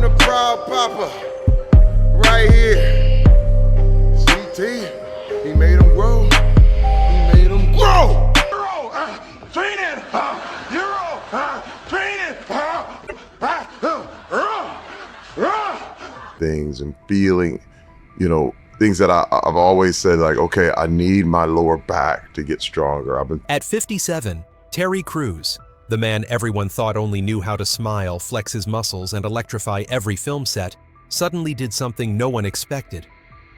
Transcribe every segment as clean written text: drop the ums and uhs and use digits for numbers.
the proud papa, right here. CT, he made him grow. He made him grow. Training, things and feeling, things that I've always said, like, okay, I need my lower back to get stronger. At 57, Terry Crews, the man everyone thought only knew how to smile, flex his muscles, and electrify every film set, suddenly did something no one expected.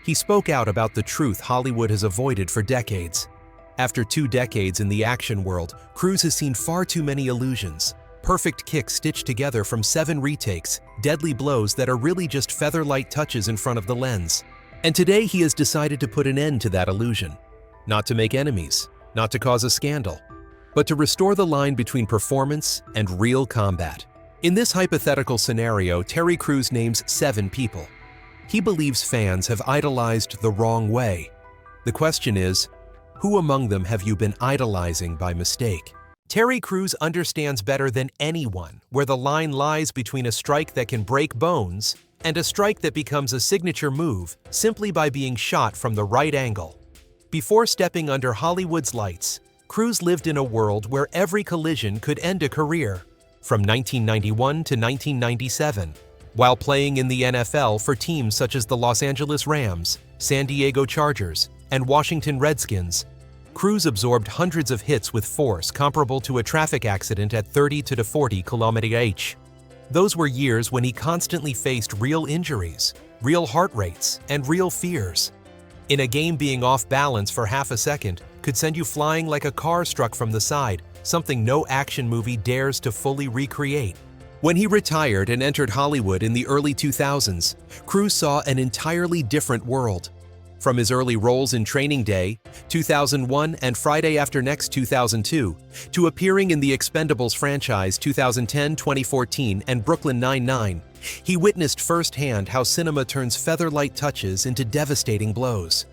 He spoke out about the truth Hollywood has avoided for decades. After 2 decades in the action world, Crews has seen far too many illusions. Perfect kicks stitched together from 7 retakes, deadly blows that are really just feather-light touches in front of the lens. And today he has decided to put an end to that illusion. Not to make enemies, not to cause a scandal, but to restore the line between performance and real combat. In this hypothetical scenario, Terry Crews names 7 people. He believes fans have idolized the wrong way. The question is, who among them have you been idolizing by mistake? Terry Crews understands better than anyone where the line lies between a strike that can break bones and a strike that becomes a signature move simply by being shot from the right angle. Before stepping under Hollywood's lights, Crews lived in a world where every collision could end a career, from 1991 to 1997, while playing in the NFL for teams such as the Los Angeles Rams, San Diego Chargers, and Washington Redskins. Crews absorbed hundreds of hits with force comparable to a traffic accident at 30 to 40 km/h. Those were years when he constantly faced real injuries, real heart rates, and real fears. In a game, being off balance for half a second could send you flying like a car struck from the side, something no action movie dares to fully recreate. When he retired and entered Hollywood in the early 2000s, Crews saw an entirely different world. From his early roles in Training Day, 2001 and Friday After Next 2002, to appearing in the Expendables franchise 2010, 2014, and Brooklyn Nine-Nine, he witnessed firsthand how cinema turns feather-light touches into devastating blows.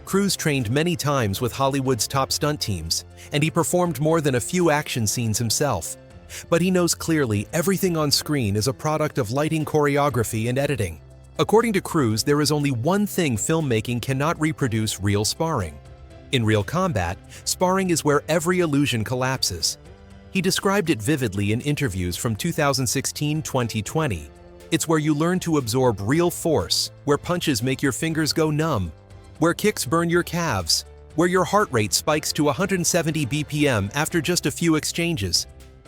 Crews trained many times with Hollywood's top stunt teams, and he performed more than a few action scenes himself. But he knows clearly everything on screen is a product of lighting, choreography, and editing. According to Crews, there is only one thing filmmaking cannot reproduce: real sparring. In real combat, sparring is where every illusion collapses. He described it vividly in interviews from 2016-2020. It's where you learn to absorb real force, where punches make your fingers go numb, where kicks burn your calves, where your heart rate spikes to 170 BPM after just a few exchanges.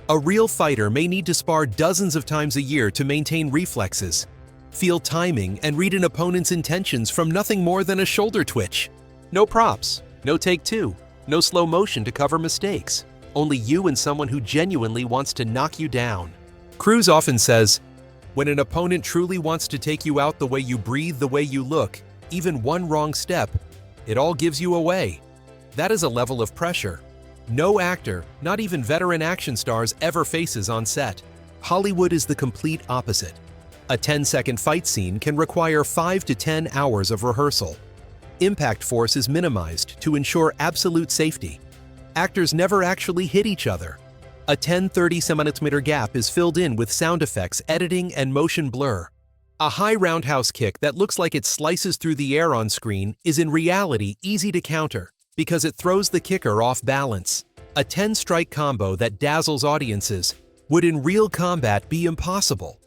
A real fighter may need to spar dozens of times a year to maintain reflexes, feel timing, and read an opponent's intentions from nothing more than a shoulder twitch. No props, no take two, no slow motion to cover mistakes. Only you and someone who genuinely wants to knock you down. Crews often says, when an opponent truly wants to take you out, the way you breathe, the way you look, even one wrong step, it all gives you away. That is a level of pressure no actor, not even veteran action stars, ever faces on set. Hollywood is the complete opposite. A 10-second fight scene can require 5 to 10 hours of rehearsal. Impact force is minimized to ensure absolute safety. Actors never actually hit each other. A 10-30 centimeter gap is filled in with sound effects, editing, and motion blur. A high roundhouse kick that looks like it slices through the air on screen is in reality easy to counter because it throws the kicker off balance. A 10-strike combo that dazzles audiences would in real combat be impossible.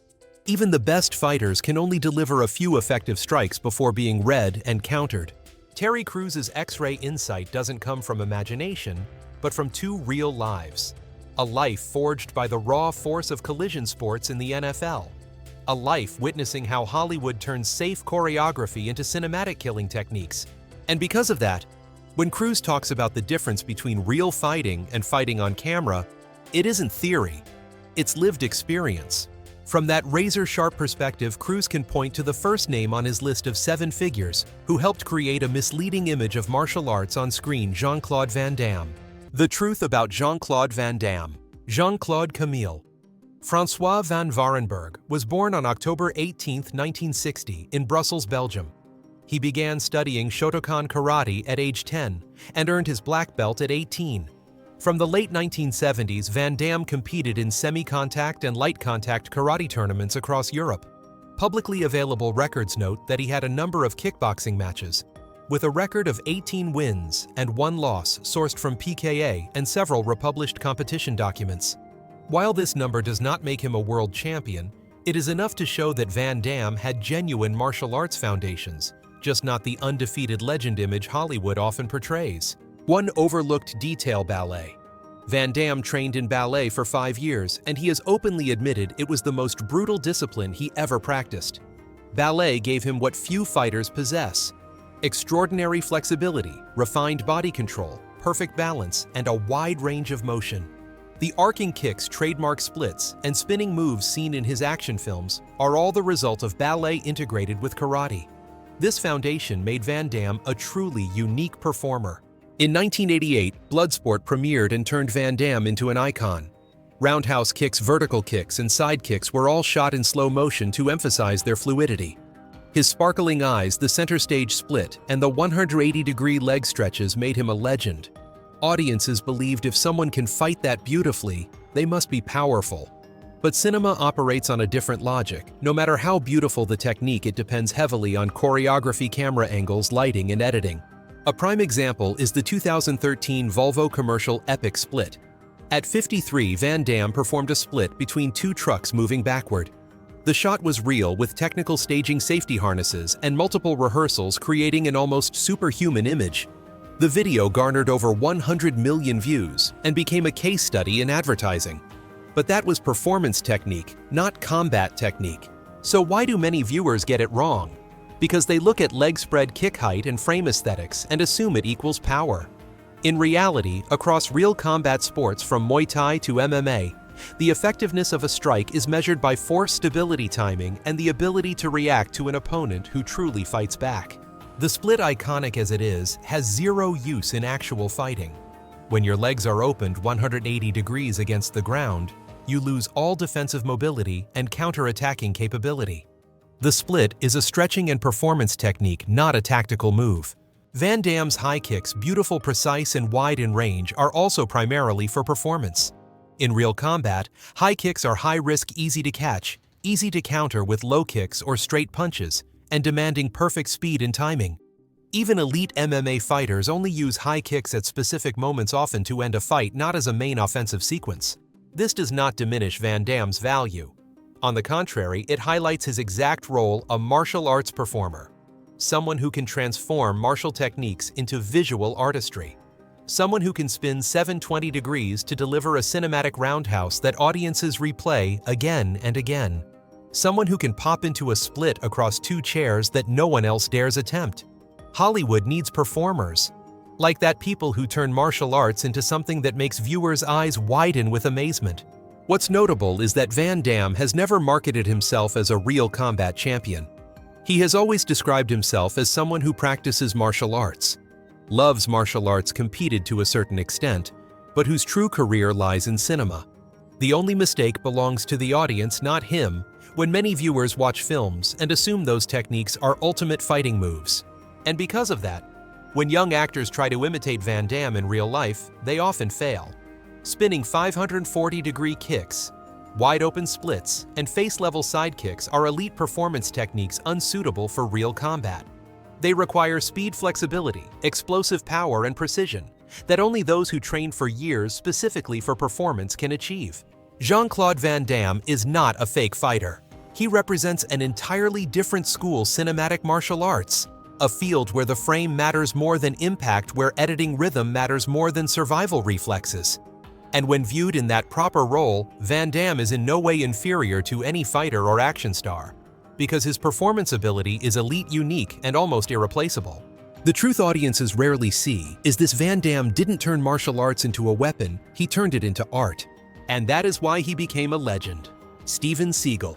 Even the best fighters can only deliver a few effective strikes before being read and countered. Terry Crews' X-ray insight doesn't come from imagination, but from 2 real lives. A life forged by the raw force of collision sports in the NFL. A life witnessing how Hollywood turns safe choreography into cinematic killing techniques. And because of that, when Crews talks about the difference between real fighting and fighting on camera, it isn't theory, it's lived experience. From that razor-sharp perspective, Crews can point to the first name on his list of 7 figures who helped create a misleading image of martial arts on screen: Jean-Claude Van Damme. The truth about Jean-Claude Van Damme. Jean-Claude Camille François van Varenberg was born on October 18, 1960, in Brussels, Belgium. He began studying Shotokan karate at age 10 and earned his black belt at 18. From the late 1970s, Van Damme competed in semi-contact and light contact karate tournaments across Europe. Publicly available records note that he had a number of kickboxing matches, with a record of 18 wins and 1 loss sourced from PKA and several republished competition documents. While this number does not make him a world champion, it is enough to show that Van Damme had genuine martial arts foundations, just not the undefeated legend image Hollywood often portrays. One overlooked detail: ballet. Van Damme trained in ballet for 5 years, and he has openly admitted it was the most brutal discipline he ever practiced. Ballet gave him what few fighters possess: extraordinary flexibility, refined body control, perfect balance, and a wide range of motion. The arcing kicks, trademark splits, and spinning moves seen in his action films are all the result of ballet integrated with karate. This foundation made Van Damme a truly unique performer. In 1988, Bloodsport premiered and turned Van Damme into an icon. Roundhouse kicks, vertical kicks, and side kicks were all shot in slow motion to emphasize their fluidity. His sparkling eyes, the center stage split, and the 180-degree leg stretches made him a legend. Audiences believed if someone can fight that beautifully, they must be powerful. But cinema operates on a different logic. No matter how beautiful the technique, it depends heavily on choreography, camera angles, lighting, and editing. A prime example is the 2013 Volvo commercial Epic Split. At 53, Van Damme performed a split between 2 trucks moving backward. The shot was real, with technical staging, safety harnesses, and multiple rehearsals, creating an almost superhuman image. The video garnered over 100 million views and became a case study in advertising. But that was performance technique, not combat technique. So why do many viewers get it wrong? Because they look at leg spread, kick height, and frame aesthetics and assume it equals power. In reality, across real combat sports from Muay Thai to MMA, the effectiveness of a strike is measured by force, stability, timing, and the ability to react to an opponent who truly fights back. The split, iconic as it is, has zero use in actual fighting. When your legs are opened 180 degrees against the ground, you lose all defensive mobility and counter-attacking capability. The split is a stretching and performance technique, not a tactical move. Van Damme's high kicks, beautiful, precise, and wide in range, are also primarily for performance. In real combat, high kicks are high risk, easy to catch, easy to counter with low kicks or straight punches, and demanding perfect speed and timing. Even elite MMA fighters only use high kicks at specific moments, often to end a fight, not as a main offensive sequence. This does not diminish Van Damme's value. On the contrary, it highlights his exact role: a martial arts performer. Someone who can transform martial techniques into visual artistry. Someone who can spin 720 degrees to deliver a cinematic roundhouse that audiences replay again and again. Someone who can pop into a split across 2 chairs that no one else dares attempt. Hollywood needs performers like that, people who turn martial arts into something that makes viewers' eyes widen with amazement. What's notable is that Van Damme has never marketed himself as a real combat champion. He has always described himself as someone who practices martial arts, loves martial arts, competed to a certain extent, but whose true career lies in cinema. The only mistake belongs to the audience, not him, when many viewers watch films and assume those techniques are ultimate fighting moves. And because of that, when young actors try to imitate Van Damme in real life, they often fail. Spinning 540-degree kicks, wide-open splits, and face-level side kicks are elite performance techniques unsuitable for real combat. They require speed, flexibility, explosive power, and precision that only those who train for years specifically for performance can achieve. Jean-Claude Van Damme is not a fake fighter. He represents an entirely different school: cinematic martial arts, a field where the frame matters more than impact, where editing rhythm matters more than survival reflexes. And when viewed in that proper role, Van Damme is in no way inferior to any fighter or action star, because his performance ability is elite, unique, and almost irreplaceable. The truth audiences rarely see is this: Van Damme didn't turn martial arts into a weapon, he turned it into art. And that is why he became a legend. Steven Seagal,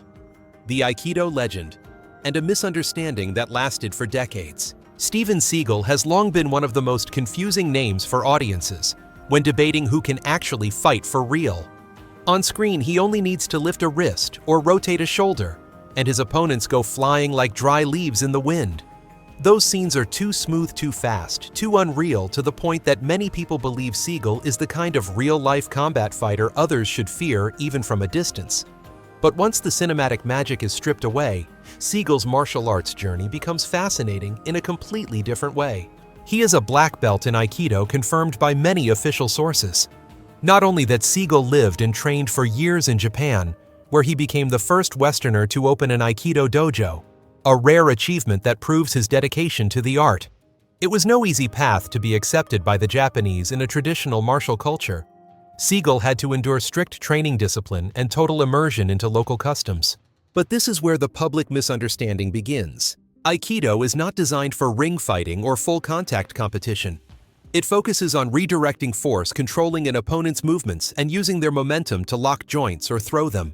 the Aikido legend, and a misunderstanding that lasted for decades. Steven Seagal has long been one of the most confusing names for audiences when debating who can actually fight for real. On screen, he only needs to lift a wrist or rotate a shoulder, and his opponents go flying like dry leaves in the wind. Those scenes are too smooth, too fast, too unreal, to the point that many people believe Seagal is the kind of real-life combat fighter others should fear even from a distance. But once the cinematic magic is stripped away, Seagal's martial arts journey becomes fascinating in a completely different way. He is a black belt in Aikido confirmed by many official sources. Not only that, Seagal lived and trained for years in Japan, where he became the first Westerner to open an Aikido dojo, a rare achievement that proves his dedication to the art. It was no easy path to be accepted by the Japanese in a traditional martial culture. Seagal had to endure strict training discipline and total immersion into local customs. But this is where the public misunderstanding begins. Aikido is not designed for ring fighting or full contact competition. It focuses on redirecting force, controlling an opponent's movements, and using their momentum to lock joints or throw them.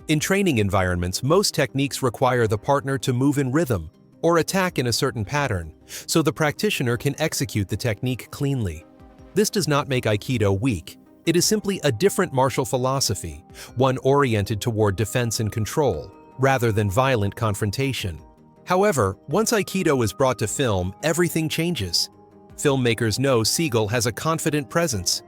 In training environments, most techniques require the partner to move in rhythm or attack in a certain pattern, so the practitioner can execute the technique cleanly. This does not make Aikido weak. It is simply a different martial philosophy, one oriented toward defense and control, rather than violent confrontation. However, once Aikido is brought to film, everything changes. Filmmakers know Seagal has a confident presence,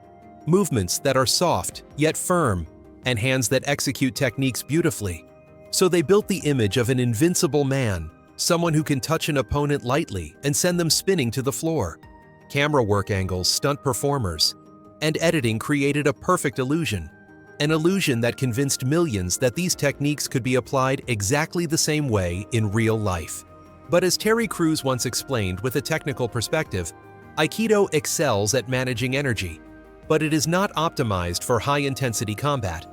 movements that are soft yet firm, and hands that execute techniques beautifully. So they built the image of an invincible man, someone who can touch an opponent lightly and send them spinning to the floor. Camera work angles, stunt performers, and editing created a perfect illusion. An illusion that convinced millions that these techniques could be applied exactly the same way in real life. But as Terry Crews once explained with a technical perspective, Aikido excels at managing energy, but it is not optimized for high-intensity combat.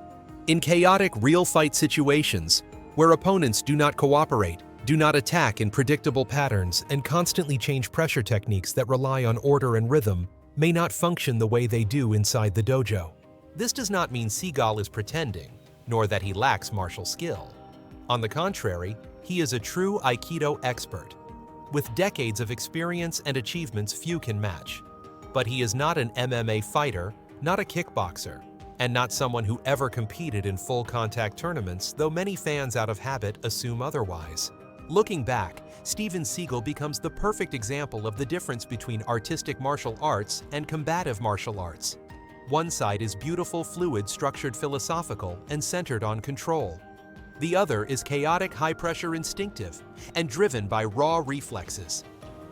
In chaotic real-fight situations, where opponents do not cooperate, do not attack in predictable patterns, and constantly change pressure techniques that rely on order and rhythm, may not function the way they do inside the dojo. This does not mean Seagal is pretending, nor that he lacks martial skill. On the contrary, he is a true Aikido expert, with decades of experience and achievements few can match. But he is not an MMA fighter, not a kickboxer, and not someone who ever competed in full-contact tournaments, though many fans out of habit assume otherwise. Looking back, Steven Seagal becomes the perfect example of the difference between artistic martial arts and combative martial arts. One side is beautiful, fluid, structured, philosophical, and centered on control. The other is chaotic, high-pressure, instinctive, and driven by raw reflexes.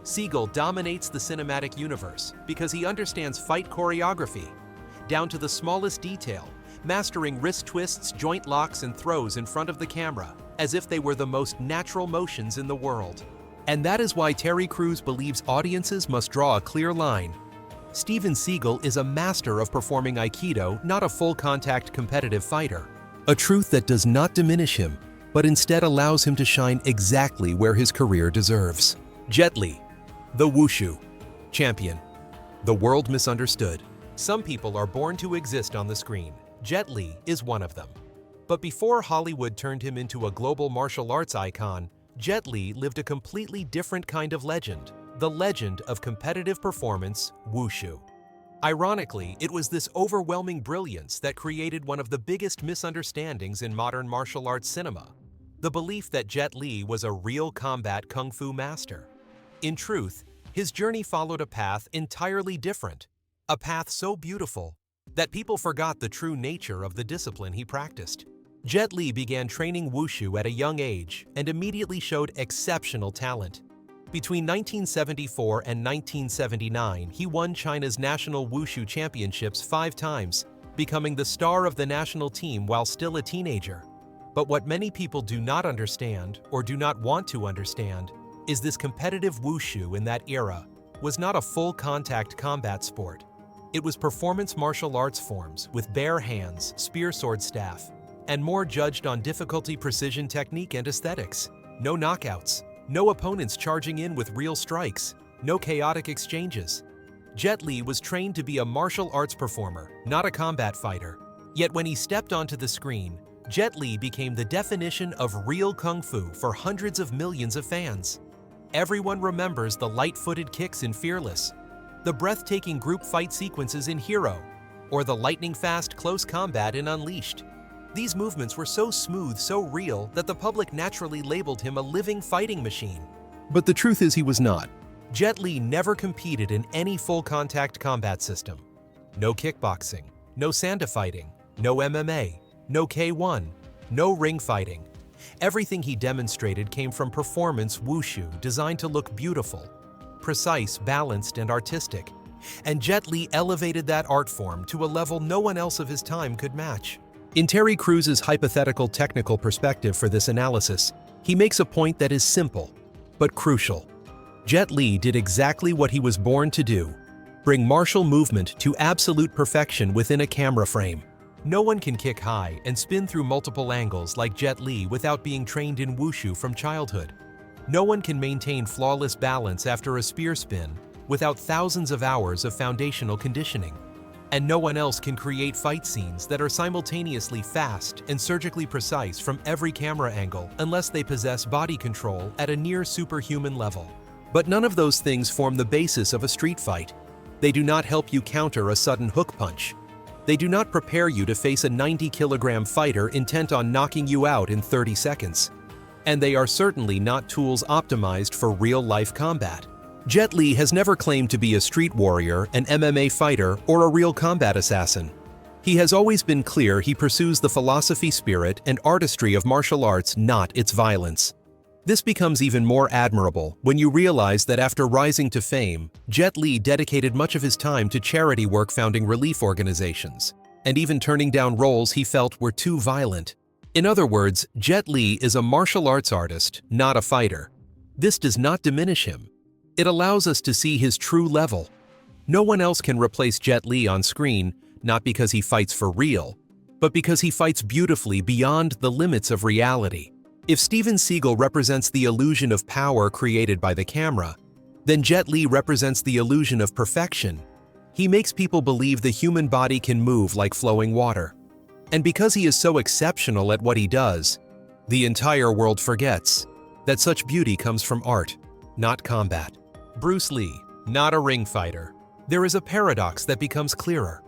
Seagal dominates the cinematic universe because he understands fight choreography, down to the smallest detail, mastering wrist twists, joint locks, and throws in front of the camera, as if they were the most natural motions in the world. And that is why Terry Crews believes audiences must draw a clear line. Steven Seagal is a master of performing Aikido, not a full-contact competitive fighter. A truth that does not diminish him, but instead allows him to shine exactly where his career deserves. Jet Li, the Wushu champion. The world misunderstood. Some people are born to exist on the screen. Jet Li is one of them. But before Hollywood turned him into a global martial arts icon, Jet Li lived a completely different kind of legend, the legend of competitive performance, Wushu. Ironically, it was this overwhelming brilliance that created one of the biggest misunderstandings in modern martial arts cinema, the belief that Jet Li was a real combat kung fu master. In truth, his journey followed a path entirely different, a path so beautiful that people forgot the true nature of the discipline he practiced. Jet Li began training Wushu at a young age and immediately showed exceptional talent. Between 1974 and 1979, he won China's national Wushu championships 5 times, becoming the star of the national team while still a teenager. But what many people do not understand, or do not want to understand, is this competitive Wushu in that era was not a full-contact combat sport. It was performance martial arts forms with bare hands, spear sword staff, and more judged on difficulty, precision, technique, and aesthetics. No knockouts, no opponents charging in with real strikes, no chaotic exchanges. Jet Li was trained to be a martial arts performer, not a combat fighter. Yet when he stepped onto the screen, Jet Li became the definition of real kung fu for hundreds of millions of fans. Everyone remembers the light-footed kicks in Fearless, the breathtaking group fight sequences in Hero, or the lightning-fast close combat in Unleashed. These movements were so smooth, so real, that the public naturally labeled him a living fighting machine. But the truth is he was not. Jet Li never competed in any full-contact combat system. No kickboxing, no sanda fighting, no MMA, no K1, no ring fighting. Everything he demonstrated came from performance wushu designed to look beautiful, precise, balanced, and artistic. And Jet Li elevated that art form to a level no one else of his time could match. In Terry Crews's hypothetical technical perspective for this analysis, he makes a point that is simple, but crucial. Jet Li did exactly what he was born to do: bring martial movement to absolute perfection within a camera frame. No one can kick high and spin through multiple angles like Jet Li without being trained in wushu from childhood. No one can maintain flawless balance after a spear spin without thousands of hours of foundational conditioning. And no one else can create fight scenes that are simultaneously fast and surgically precise from every camera angle unless they possess body control at a near superhuman level. But none of those things form the basis of a street fight. They do not help you counter a sudden hook punch. They do not prepare you to face a 90-kilogram fighter intent on knocking you out in 30 seconds. And they are certainly not tools optimized for real-life combat. Jet Li has never claimed to be a street warrior, an MMA fighter, or a real combat assassin. He has always been clear he pursues the philosophy, spirit, and artistry of martial arts, not its violence. This becomes even more admirable when you realize that after rising to fame, Jet Li dedicated much of his time to charity work founding relief organizations, and even turning down roles he felt were too violent. In other words, Jet Li is a martial arts artist, not a fighter. This does not diminish him. It allows us to see his true level. No one else can replace Jet Li on screen, not because he fights for real, but because he fights beautifully beyond the limits of reality. If Steven Seagal represents the illusion of power created by the camera, then Jet Li represents the illusion of perfection. He makes people believe the human body can move like flowing water. And because he is so exceptional at what he does, the entire world forgets that such beauty comes from art, not combat. Bruce Lee, not a ring fighter. There is a paradox that becomes clearer.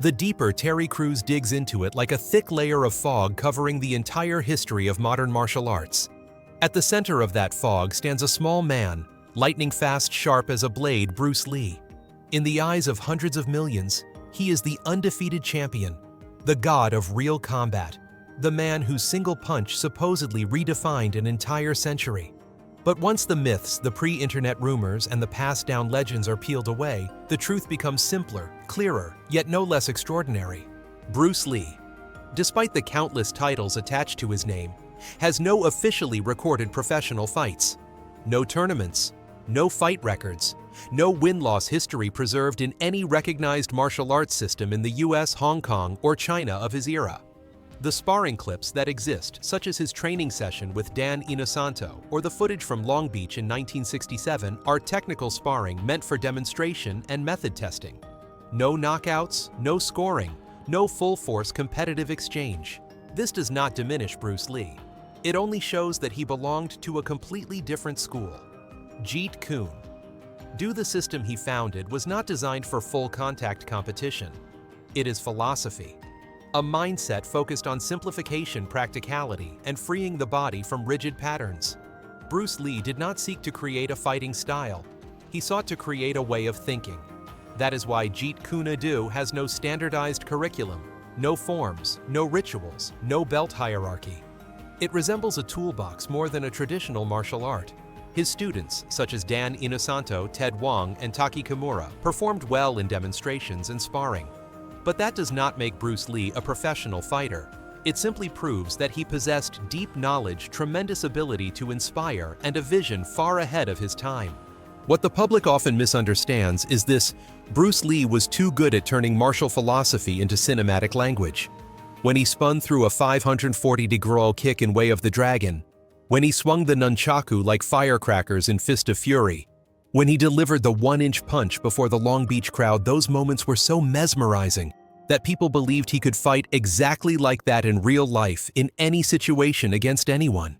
The deeper Terry Crews digs into it like a thick layer of fog covering the entire history of modern martial arts. At the center of that fog stands a small man, lightning fast, sharp as a blade, Bruce Lee. In the eyes of hundreds of millions, he is the undefeated champion, the god of real combat, the man whose single punch supposedly redefined an entire century. But once the myths, the pre-internet rumors, and the passed-down legends are peeled away, the truth becomes simpler, clearer, yet no less extraordinary. Bruce Lee, despite the countless titles attached to his name, has no officially recorded professional fights. No tournaments, no fight records, no win-loss history preserved in any recognized martial arts system in the US, Hong Kong, or China of his era. The sparring clips that exist, such as his training session with Dan Inosanto or the footage from Long Beach in 1967, are technical sparring meant for demonstration and method testing. No knockouts, no scoring, no full-force competitive exchange. This does not diminish Bruce Lee. It only shows that he belonged to a completely different school. Jeet Kune. The system he founded was not designed for full-contact competition. It is philosophy. A mindset focused on simplification, practicality, and freeing the body from rigid patterns. Bruce Lee did not seek to create a fighting style. He sought to create a way of thinking. That is why Jeet Kune Do has no standardized curriculum, no forms, no rituals, no belt hierarchy. It resembles a toolbox more than a traditional martial art. His students, such as Dan Inosanto, Ted Wong, and Taki Kimura, performed well in demonstrations and sparring. But that does not make Bruce Lee a professional fighter. It simply proves that he possessed deep knowledge, tremendous ability to inspire, and a vision far ahead of his time. What the public often misunderstands is this: Bruce Lee was too good at turning martial philosophy into cinematic language. When he spun through a 540-degree kick in Way of the Dragon, when he swung the nunchaku like firecrackers in Fist of Fury, when he delivered the 1-inch punch before the Long Beach crowd, those moments were so mesmerizing that people believed he could fight exactly like that in real life, in any situation against anyone.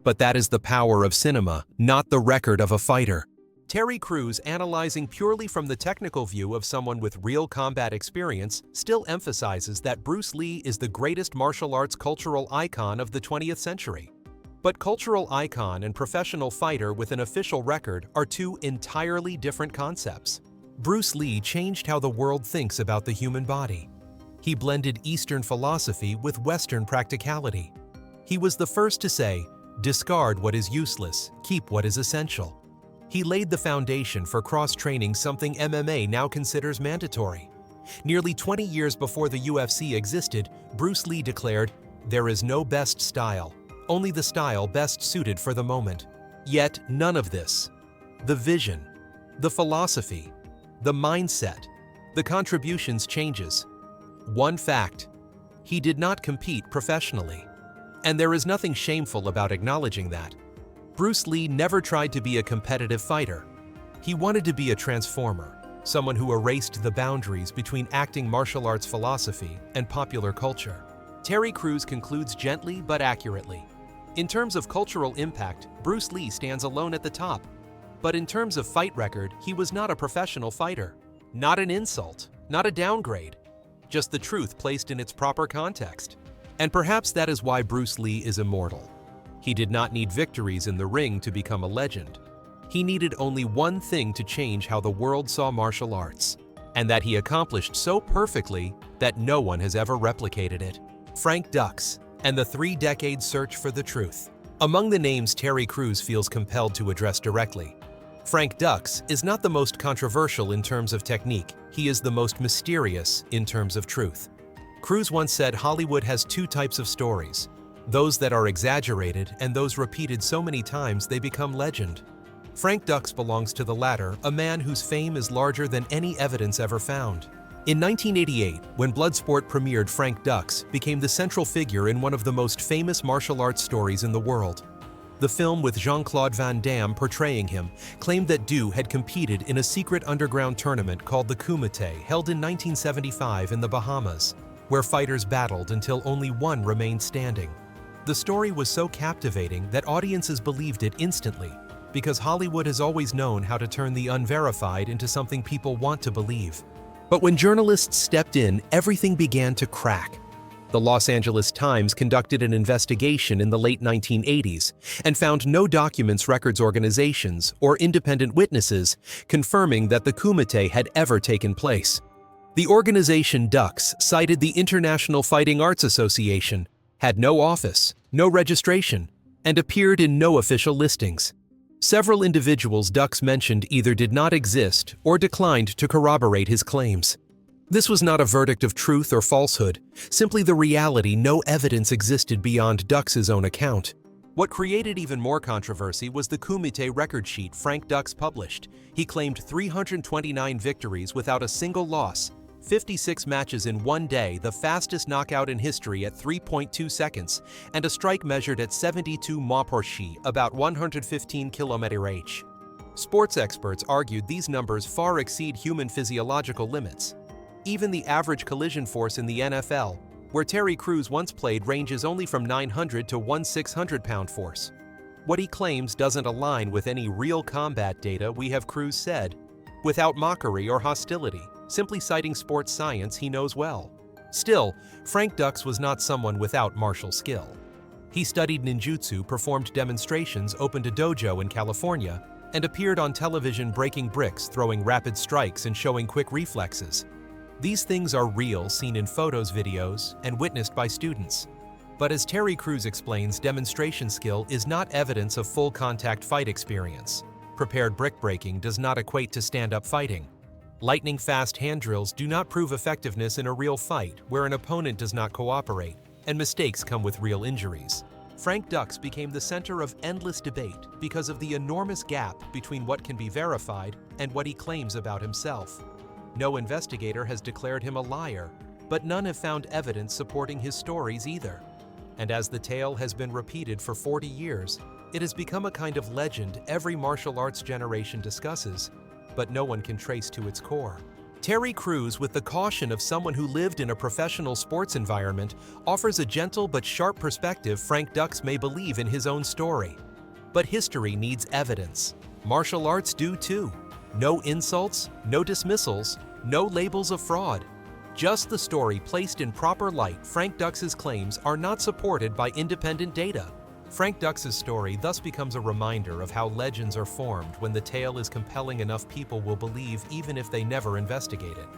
But that is the power of cinema, not the record of a fighter. Terry Crews, analyzing purely from the technical view of someone with real combat experience, still emphasizes that Bruce Lee is the greatest martial arts cultural icon of the 20th century. But cultural icon and professional fighter with an official record are two entirely different concepts. Bruce Lee changed how the world thinks about the human body. He blended Eastern philosophy with Western practicality. He was the first to say, "Discard what is useless, keep what is essential." He laid the foundation for cross-training, something MMA now considers mandatory. Nearly 20 years before the UFC existed, Bruce Lee declared, "There is no best style, only the style best suited for the moment." Yet none of this, the vision, the philosophy, the mindset, the contributions changes. One fact, he did not compete professionally. And there is nothing shameful about acknowledging that. Bruce Lee never tried to be a competitive fighter. He wanted to be a transformer, someone who erased the boundaries between acting martial arts philosophy and popular culture. Terry Crews concludes gently but accurately. In terms of cultural impact, Bruce Lee stands alone at the top. But in terms of fight record, he was not a professional fighter. Not an insult, not a downgrade. Just the truth placed in its proper context. And perhaps that is why Bruce Lee is immortal. He did not need victories in the ring to become a legend. He needed only one thing to change how the world saw martial arts, and that he accomplished so perfectly that no one has ever replicated it. Frank Dux and the 3-decade search for the truth. Among the names Terry Crews feels compelled to address directly, Frank Dux is not the most controversial in terms of technique, he is the most mysterious in terms of truth. Crews once said Hollywood has two types of stories, those that are exaggerated and those repeated so many times they become legend. Frank Dux belongs to the latter, a man whose fame is larger than any evidence ever found. In 1988, when Bloodsport premiered, Frank Dux became the central figure in one of the most famous martial arts stories in the world. The film, with Jean-Claude Van Damme portraying him, claimed that Du had competed in a secret underground tournament called the Kumite, held in 1975 in the Bahamas, where fighters battled until only one remained standing. The story was so captivating that audiences believed it instantly, because Hollywood has always known how to turn the unverified into something people want to believe. But when journalists stepped in, everything began to crack. The Los Angeles Times conducted an investigation in the late 1980s and found no documents, records, organizations, or independent witnesses confirming that the Kumite had ever taken place. The organization Dux cited the International Fighting Arts Association, had no office, no registration, and appeared in no official listings. Several individuals Dux mentioned either did not exist or declined to corroborate his claims. This was not a verdict of truth or falsehood, simply the reality no evidence existed beyond Dux's own account. What created even more controversy was the Kumite record sheet Frank Dux published. He claimed 329 victories without a single loss, 56 matches in one day, the fastest knockout in history at 3.2 seconds, and a strike measured at 72 ma/shi, about 115 km/h. Sports experts argued these numbers far exceed human physiological limits. Even the average collision force in the NFL, where Terry Crews once played, ranges only from 900 to 1,600-pound force. What he claims doesn't align with any real combat data we have, Crews said, without mockery or hostility, simply citing sports science he knows well. Still, Frank Dux was not someone without martial skill. He studied ninjutsu, performed demonstrations, opened a dojo in California, and appeared on television breaking bricks, throwing rapid strikes, and showing quick reflexes. These things are real, seen in photos, videos, and witnessed by students. But as Terry Crews explains, demonstration skill is not evidence of full contact fight experience. Prepared brick breaking does not equate to stand-up fighting. Lightning-fast hand drills do not prove effectiveness in a real fight where an opponent does not cooperate, and mistakes come with real injuries. Frank Dux became the center of endless debate because of the enormous gap between what can be verified and what he claims about himself. No investigator has declared him a liar, but none have found evidence supporting his stories either. And as the tale has been repeated for 40 years, it has become a kind of legend every martial arts generation discusses, but no one can trace to its core. Terry Crews, with the caution of someone who lived in a professional sports environment, offers a gentle but sharp perspective. Frank Dux may believe in his own story, but history needs evidence. Martial arts do too. No insults, no dismissals, no labels of fraud. Just the story placed in proper light. Frank Dux's claims are not supported by independent data. Frank Dux's story thus becomes a reminder of how legends are formed when the tale is compelling enough. People will believe even if they never investigate it.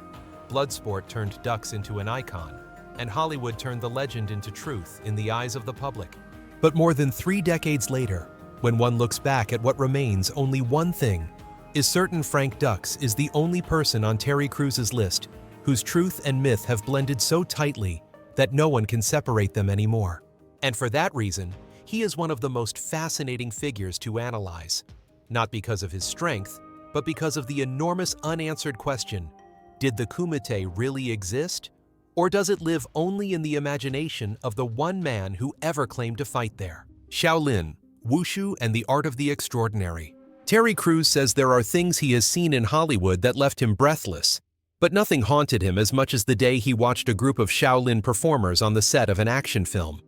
Bloodsport turned Dux into an icon, and Hollywood turned the legend into truth in the eyes of the public. But more than 3 decades later, when one looks back at what remains, only one thing is certain: Frank Dux is the only person on Terry Crews's list whose truth and myth have blended so tightly that no one can separate them anymore. And for that reason, he is one of the most fascinating figures to analyze, not because of his strength, but because of the enormous unanswered question: did the Kumite really exist? Or does it live only in the imagination of the one man who ever claimed to fight there? Shaolin, Wushu, and the Art of the Extraordinary. Terry Crews says there are things he has seen in Hollywood that left him breathless, but nothing haunted him as much as the day he watched a group of Shaolin performers on the set of an action film.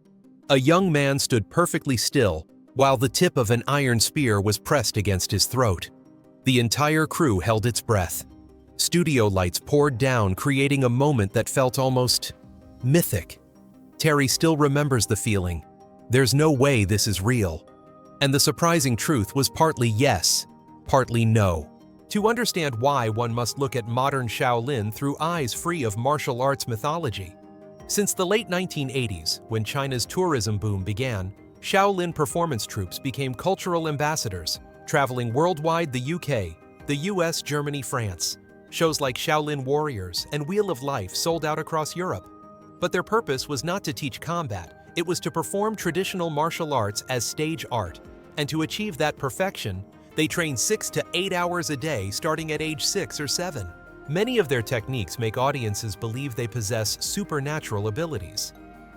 A young man stood perfectly still while the tip of an iron spear was pressed against his throat. The entire crew held its breath. Studio lights poured down, creating a moment that felt almost mythic. Terry still remembers the feeling. There's no way this is real. And the surprising truth was partly yes, partly no. To understand why, one must look at modern Shaolin through eyes free of martial arts mythology. Since the late 1980s, when China's tourism boom began, Shaolin performance troupes became cultural ambassadors, traveling worldwide: the UK, the US, Germany, France. Shows like Shaolin Warriors and Wheel of Life sold out across Europe. But their purpose was not to teach combat, it was to perform traditional martial arts as stage art. And to achieve that perfection, they trained 6 to 8 hours a day starting at age 6 or 7. Many of their techniques make audiences believe they possess supernatural abilities.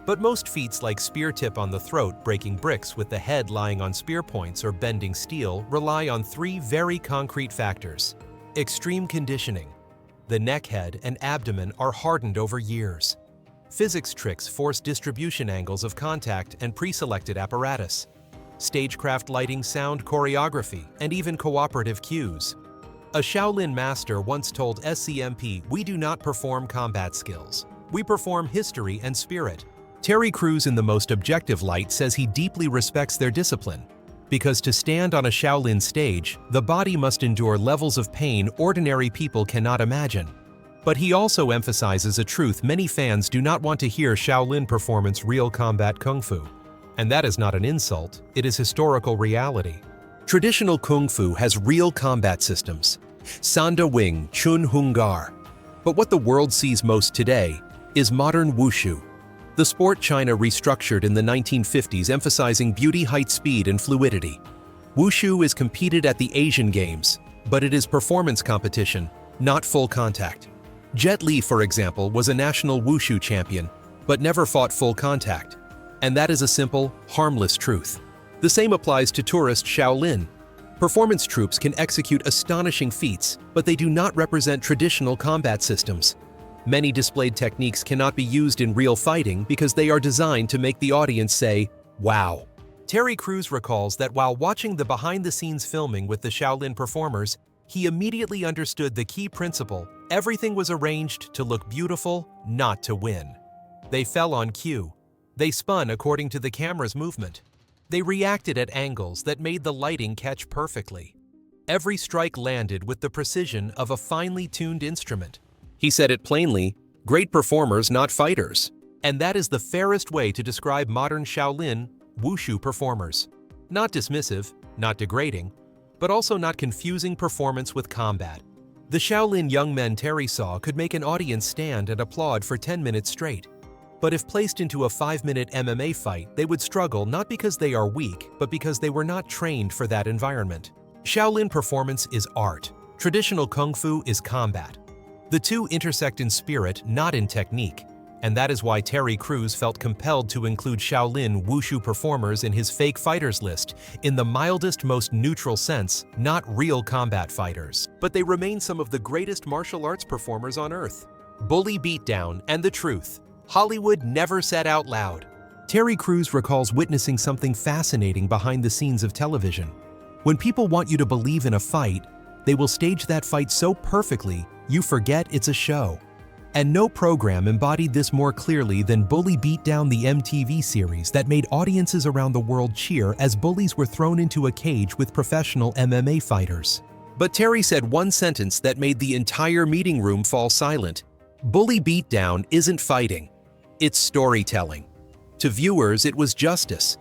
But most feats like spear tip on the throat, breaking bricks with the head lying on spear points, or bending steel rely on 3 very concrete factors. Extreme conditioning. The neck, head, and abdomen are hardened over years. Physics tricks force distribution angles of contact and pre-selected apparatus. Stagecraft lighting, sound, choreography, and even cooperative cues. A Shaolin master once told SCMP, "We do not perform combat skills. We perform history and spirit." Terry Crews, in the most objective light, says he deeply respects their discipline. Because to stand on a Shaolin stage, the body must endure levels of pain ordinary people cannot imagine. But he also emphasizes a truth many fans do not want to hear: Shaolin performance real combat kung fu. And that is not an insult, it is historical reality. Traditional kung fu has real combat systems. Sanda Wing, Chun Hung Gar. But what the world sees most today is modern wushu. The sport China restructured in the 1950s, emphasizing beauty, height, speed, and fluidity. Wushu is competed at the Asian Games, but it is performance competition, not full contact. Jet Li, for example, was a national wushu champion, but never fought full contact. And that is a simple, harmless truth. The same applies to tourist Shaolin. Performance troupes can execute astonishing feats, but they do not represent traditional combat systems. Many displayed techniques cannot be used in real fighting because they are designed to make the audience say, "Wow." Terry Crews recalls that while watching the behind-the-scenes filming with the Shaolin performers, he immediately understood the key principle: everything was arranged to look beautiful, not to win. They fell on cue. They spun according to the camera's movement. They reacted at angles that made the lighting catch perfectly. Every strike landed with the precision of a finely tuned instrument. He said it plainly: great performers, not fighters. And that is the fairest way to describe modern Shaolin wushu performers. Not dismissive, not degrading, but also not confusing performance with combat. The Shaolin young men Terry saw could make an audience stand and applaud for 10 minutes straight. But if placed into a 5-minute MMA fight, they would struggle, not because they are weak, but because they were not trained for that environment. Shaolin performance is art. Traditional kung fu is combat. The two intersect in spirit, not in technique. And that is why Terry Crews felt compelled to include Shaolin wushu performers in his fake fighters list, in the mildest, most neutral sense, not real combat fighters. But they remain some of the greatest martial arts performers on earth. Bully Beatdown and the truth. Hollywood never said out loud. Terry Crews recalls witnessing something fascinating behind the scenes of television. When people want you to believe in a fight, they will stage that fight so perfectly, you forget it's a show. And no program embodied this more clearly than Bully Beatdown, the MTV series that made audiences around the world cheer as bullies were thrown into a cage with professional MMA fighters. But Terry said one sentence that made the entire meeting room fall silent. Bully Beatdown isn't fighting, it's storytelling. To viewers, it was justice.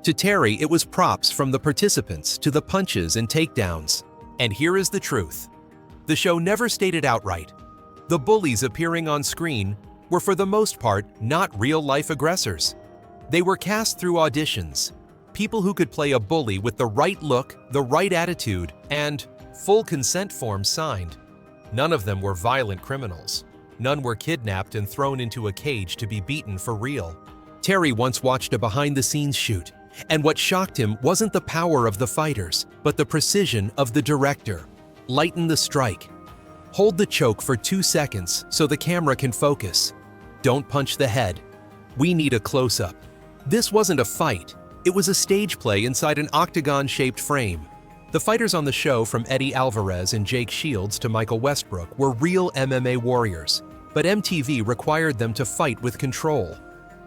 To Terry, it was props from the participants to the punches and takedowns. And here is the truth. The show never stated outright. The bullies appearing on screen were for the most part not real-life aggressors. They were cast through auditions, people who could play a bully with the right look, the right attitude, and full consent forms signed. None of them were violent criminals. None were kidnapped and thrown into a cage to be beaten for real. Terry once watched a behind-the-scenes shoot, and what shocked him wasn't the power of the fighters, but the precision of the director. Lighten the strike. Hold the choke for 2 seconds so the camera can focus. Don't punch the head. We need a close-up. This wasn't a fight. It was a stage play inside an octagon-shaped frame. The fighters on the show, from Eddie Alvarez and Jake Shields to Michael Westbrook, were real MMA warriors, but MTV required them to fight with control.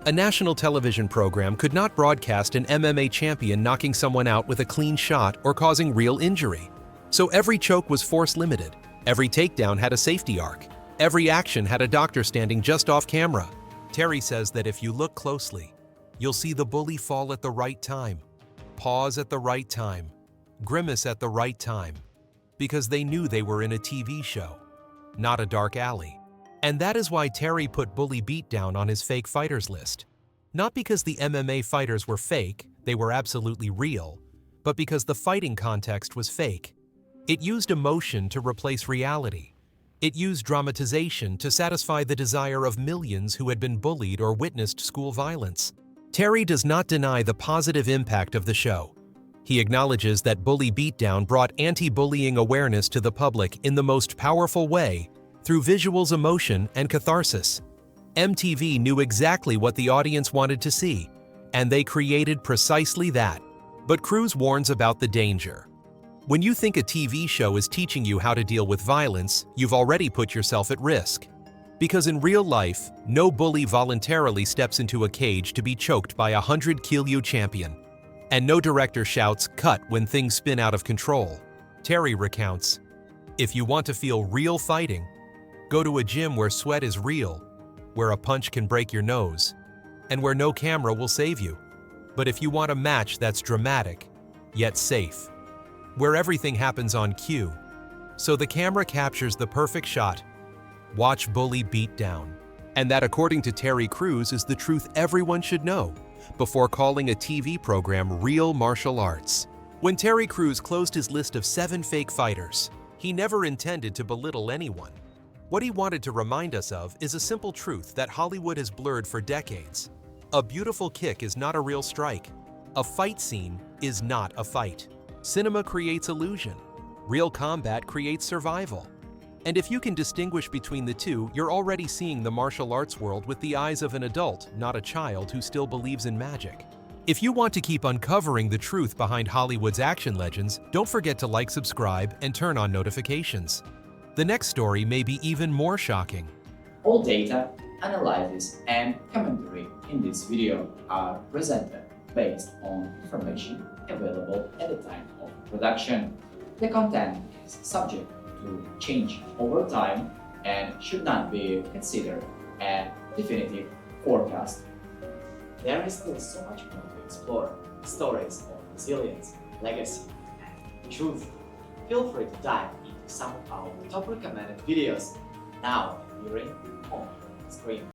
A national television program could not broadcast an MMA champion knocking someone out with a clean shot or causing real injury. So every choke was force-limited. Every takedown had a safety arc. Every action had a doctor standing just off camera. Terry says that if you look closely, you'll see the bully fall at the right time, pause at the right time, grimace at the right time, because they knew they were in a TV show, not a dark alley. And that is why Terry put Bully Beatdown on his fake fighters list. Not because the MMA fighters were fake, they were absolutely real, but because the fighting context was fake. It used emotion to replace reality. It used dramatization to satisfy the desire of millions who had been bullied or witnessed school violence. Terry does not deny the positive impact of the show. He acknowledges that Bully Beatdown brought anti-bullying awareness to the public in the most powerful way, through visuals, emotion, and catharsis. MTV knew exactly what the audience wanted to see, and they created precisely that. But Crews warns about the danger. When you think a TV show is teaching you how to deal with violence, you've already put yourself at risk. Because in real life, no bully voluntarily steps into a cage to be choked by a 100-kilo champion. And no director shouts, "cut," when things spin out of control. Terry recounts, "If you want to feel real fighting, go to a gym where sweat is real, where a punch can break your nose, and where no camera will save you. But if you want a match that's dramatic, yet safe, where everything happens on cue, so the camera captures the perfect shot, watch Bully Beatdown." And that, according to Terry Crews, is the truth everyone should know before calling a TV program real martial arts. When Terry Crews closed his list of 7 fake fighters, he never intended to belittle anyone. What he wanted to remind us of is a simple truth that Hollywood has blurred for decades. A beautiful kick is not a real strike. A fight scene is not a fight. Cinema creates illusion. Real combat creates survival. And if you can distinguish between the two, you're already seeing the martial arts world with the eyes of an adult, not a child who still believes in magic. If you want to keep uncovering the truth behind Hollywood's action legends, don't forget to like, subscribe, and turn on notifications. The next story may be even more shocking. All data, analysis, and commentary in this video are presented based on information available at the time of production. The content is subject to change over time and should not be considered a definitive forecast. There is still so much more to explore: stories of resilience, legacy, and truth. Feel free to dive into some of our top recommended videos now appearing on the screen.